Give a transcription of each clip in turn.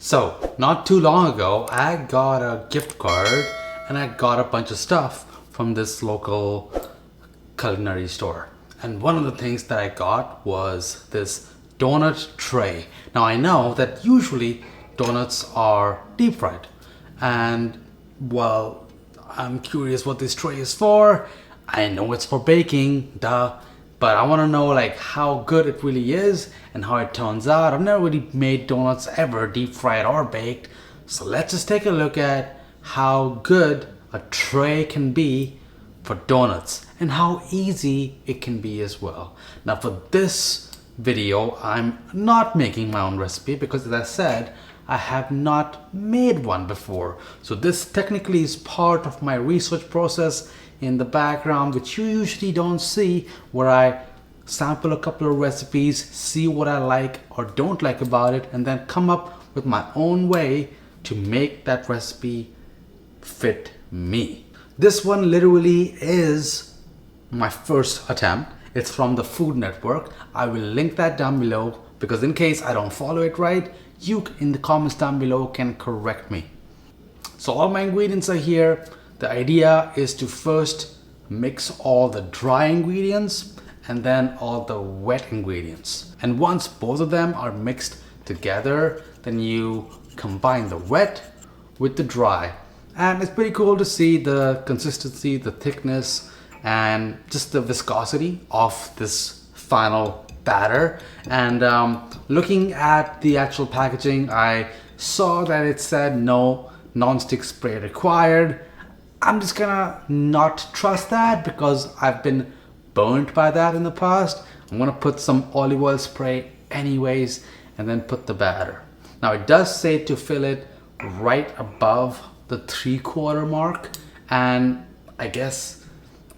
So, not too long ago, I got a gift card and I got a bunch of stuff from this local culinary store. And one of the things that I got was this donut tray. Now, I know that usually donuts are deep fried. And, well, I'm curious what this tray is for. I know it's for baking, duh. But I want to know like how good it really is and how it turns out. I've never really made donuts ever deep fried or baked. So let's just take a look at how good a tray can be for donuts and how easy it can be as well. Now for this video, I'm not making my own recipe because as I said, I have not made one before. So this technically is part of my research process in the background, which you usually don't see, where I sample a couple of recipes, see what I like or don't like about it, and then come up with my own way to make that recipe fit me. This one literally is my first attempt. It's from the Food Network. I will link that down below because in case I don't follow it right, you in the comments down below can correct me. So all my ingredients are here. The idea is to first mix all the dry ingredients and then all the wet ingredients. And once both of them are mixed together, then you combine the wet with the dry. And it's pretty cool to see the consistency, the thickness, and just the viscosity of this final batter. And looking at the actual packaging, I saw that it said no non-stick spray required. I'm just gonna not trust that because I've been burnt by that in the past. I'm gonna put some olive oil spray anyways and then put the batter. Now it does say to fill it right above the 3/4 mark, and I guess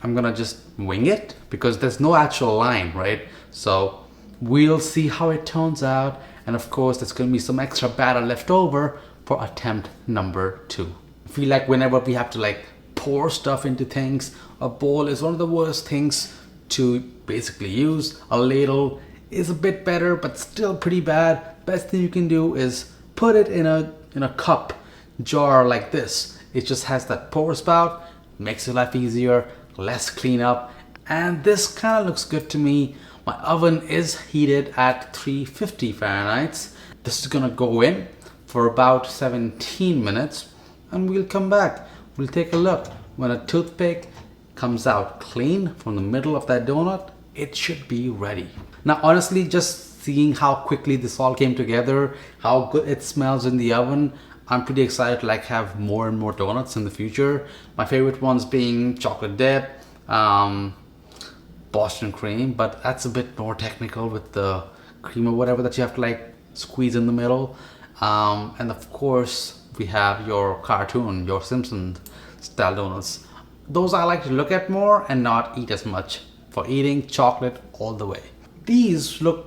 I'm gonna just wing it because there's no actual line, right? So we'll see how it turns out, and of course there's gonna be some extra batter left over for attempt number 2. I feel like whenever we have to like pour stuff into things, a bowl is one of the worst things to basically use. A ladle is a bit better but still pretty bad. Best thing you can do is put it in a cup jar like this. It just has that pour spout, makes your life easier, less cleanup, and this kind of looks good to me. My oven is heated at 350 Fahrenheit. This is gonna go in for about 17 minutes and we'll come back. We'll take a look. When a toothpick comes out clean from the middle of that donut, it should be ready. Now honestly, just seeing how quickly this all came together, how good it smells in the oven, I'm pretty excited to like have more and more donuts in the future. My favorite ones being chocolate dip, Boston cream, but that's a bit more technical with the cream or whatever that you have to like squeeze in the middle. And of course we have your cartoon, your Simpsons style donuts. Those I like to look at more and not eat as much. For eating, chocolate all the way. These look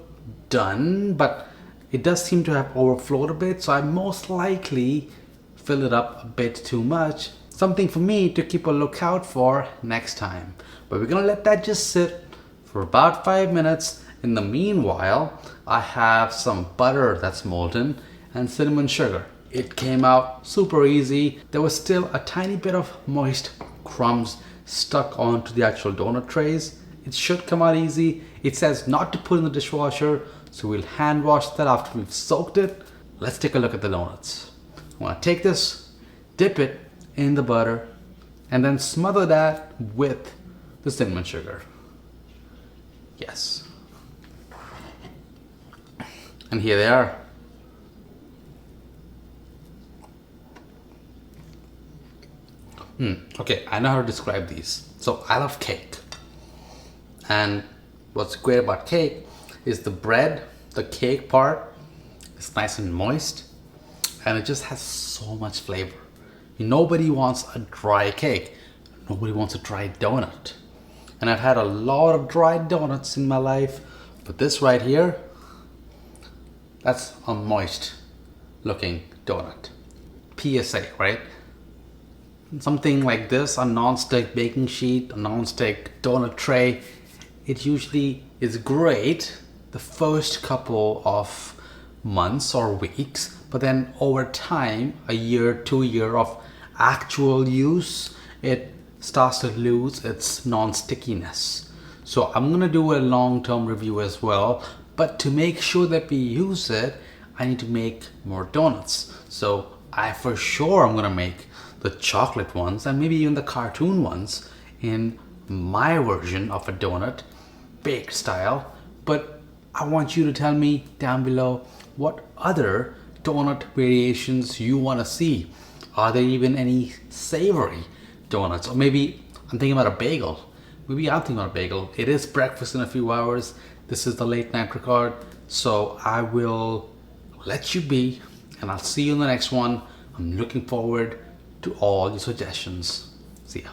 done, but it does seem to have overflowed a bit, so I most likely fill it up a bit too much. Something for me to keep a lookout for next time. But we're gonna let that just sit for about 5 minutes. In the meanwhile, I have some butter that's molten and cinnamon sugar. It came out super easy. There was still a tiny bit of moist crumbs stuck onto the actual donut trays. It should come out easy. It says not to put in the dishwasher, so we'll hand wash that after we've soaked it. Let's take a look at the donuts. I want to take this, dip it in the butter, and then smother that with the cinnamon sugar. Yes. And here they are. Okay, I know how to describe these. So I love cake. And what's great about cake is the bread, the cake part is nice and moist and it just has so much flavor. Nobody wants a dry cake. Nobody wants a dry donut. And I've had a lot of dry donuts in my life, but this right here, that's a moist looking donut. PSA, right? Something like this, a non-stick baking sheet, a non-stick donut tray, it usually is great the first couple of months or weeks, but then over time, a year, 2 year of actual use, it starts to lose its non-stickiness. So I'm gonna do a long-term review as well, but to make sure that we use it, I need to make more donuts. So I for sure I'm gonna make the chocolate ones and maybe even the cartoon ones in my version of a donut, baked style. But I want you to tell me down below what other donut variations you want to see. Are there even any savory donuts? Or maybe I'm thinking about a bagel. Maybe I'm thinking about a bagel. It is breakfast in a few hours. This is the late night record. So I will let you be, and I'll see you in the next one. I'm looking forward to all your suggestions. See ya.